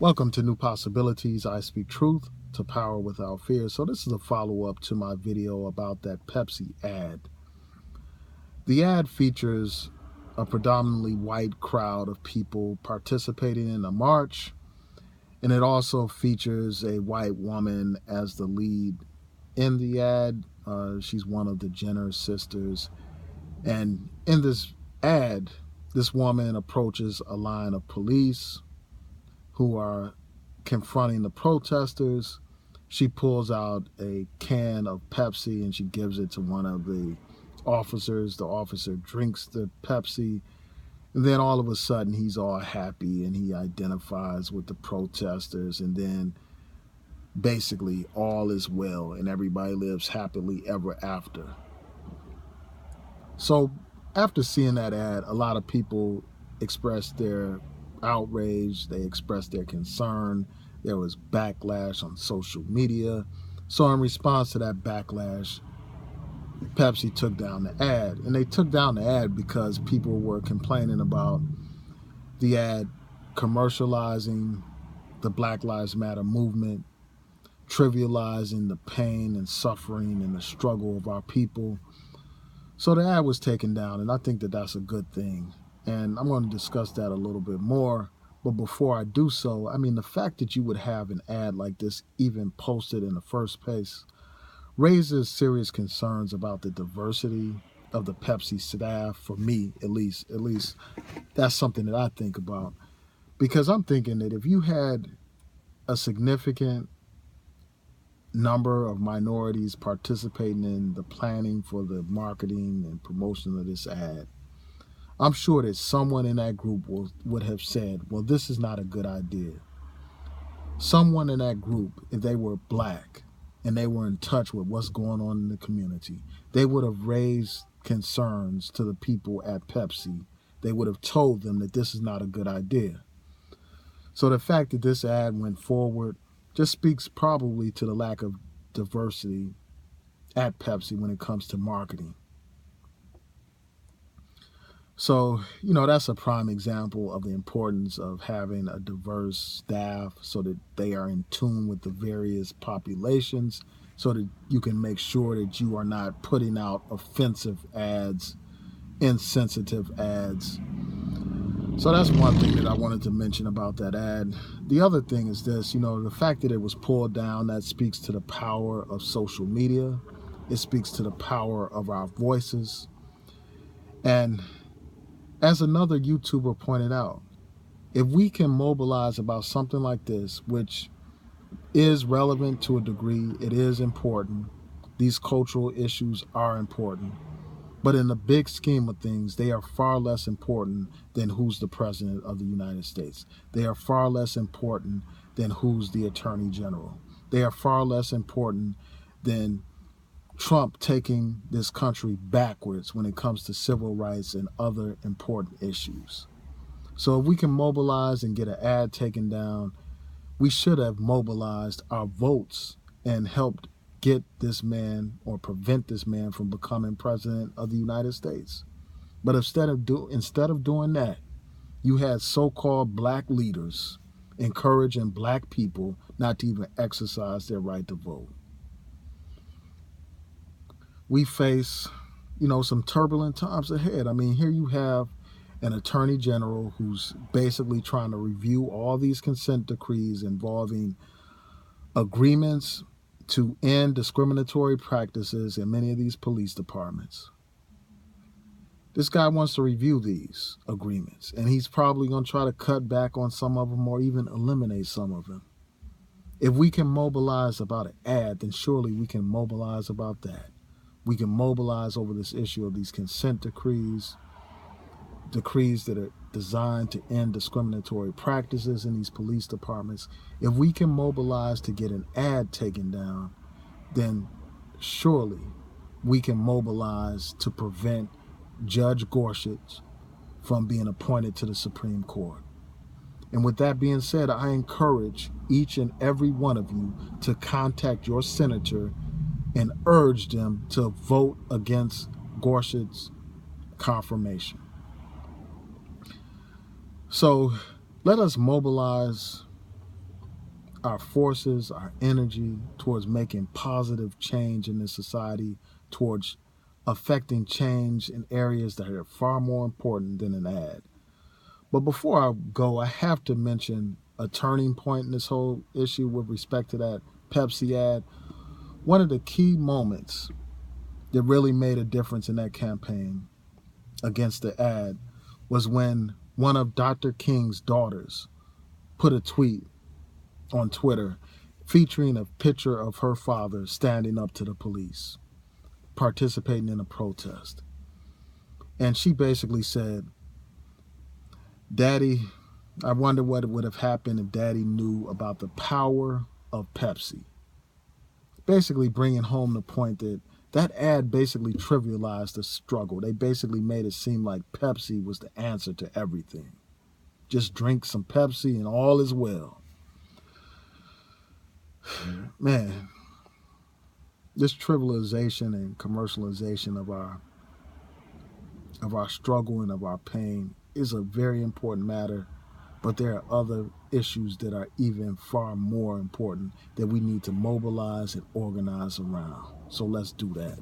Welcome to New Possibilities. I speak truth to power without fear. So this is a follow-up to my video about that Pepsi ad. The ad features a predominantly white crowd of people participating in a march, and it also features a white woman as the lead in the ad. She's one of the Jenner sisters. And in this ad, this woman approaches a line of police who are confronting the protesters. She pulls out a can of Pepsi and she gives it to one of the officers. The officer drinks the Pepsi, and then all of a sudden he's all happy and he identifies with the protesters, and then basically all is well and everybody lives happily ever after. So after seeing that ad, a lot of people expressed their outrage, they expressed their concern. There was backlash on social media. So in response to that backlash, Pepsi took down the ad. And they took down the ad because people were complaining about the ad commercializing the Black Lives Matter movement, trivializing the pain and suffering and the struggle of our people. So the ad was taken down, and I think that that's a good thing. And I'm going to discuss that a little bit more. But before I do so, I mean, the fact that you would have an ad like this even posted in the first place raises serious concerns about the diversity of the Pepsi staff. For me, at least that's something that I think about. Because I'm thinking that if you had a significant number of minorities participating in the planning for the marketing and promotion of this ad, I'm sure that someone in that group would have said, well, this is not a good idea. Someone in that group, if they were black and they were in touch with what's going on in the community, they would have raised concerns to the people at Pepsi. They would have told them that this is not a good idea. So the fact that this ad went forward just speaks probably to the lack of diversity at Pepsi when it comes to marketing. So, that's a prime example of the importance of having a diverse staff so that they are in tune with the various populations, so that you can make sure that you are not putting out offensive ads, insensitive ads. So that's one thing that I wanted to mention about that ad. The other thing is this, the fact that it was pulled down, that speaks to the power of social media. It speaks to the power of our voices. And as another YouTuber pointed out, if we can mobilize about something like this, which is relevant to a degree, it is important. These cultural issues are important. But in the big scheme of things, they are far less important than who's the president of the United States. They are far less important than who's the attorney general. They are far less important than Trump taking this country backwards when it comes to civil rights and other important issues. So if we can mobilize and get an ad taken down, we should have mobilized our votes and helped get this man or prevent this man from becoming president of the United States. But instead of doing that, you had so-called black leaders encouraging black people not to even exercise their right to vote. We face, some turbulent times ahead. I mean, here you have an attorney general who's basically trying to review all these consent decrees involving agreements to end discriminatory practices in many of these police departments. This guy wants to review these agreements, and he's probably going to try to cut back on some of them or even eliminate some of them. If we can mobilize about an ad, then surely we can mobilize about that. We can mobilize over this issue of these consent decrees that are designed to end discriminatory practices in these police departments. If we can mobilize to get an ad taken down, then surely we can mobilize to prevent Judge Gorsuch from being appointed to the Supreme Court. And with that being said, I encourage each and every one of you to contact your senator and urge them to vote against Gorsuch's confirmation. So let us mobilize our forces, our energy towards making positive change in this society, towards affecting change in areas that are far more important than an ad. But before I go, I have to mention a turning point in this whole issue with respect to that Pepsi ad. One of the key moments that really made a difference in that campaign against the ad was when one of Dr. King's daughters put a tweet on Twitter featuring a picture of her father standing up to the police, participating in a protest. And she basically said, Daddy, I wonder what would have happened if Daddy knew about the power of Pepsi. Basically bringing home the point that that ad basically trivialized the struggle. They basically made it seem like Pepsi was the answer to everything. Just drink some Pepsi and all is well. Man, this trivialization and commercialization of our struggle and of our pain is a very important matter, but there are other issues that are even far more important that we need to mobilize and organize around. So let's do that.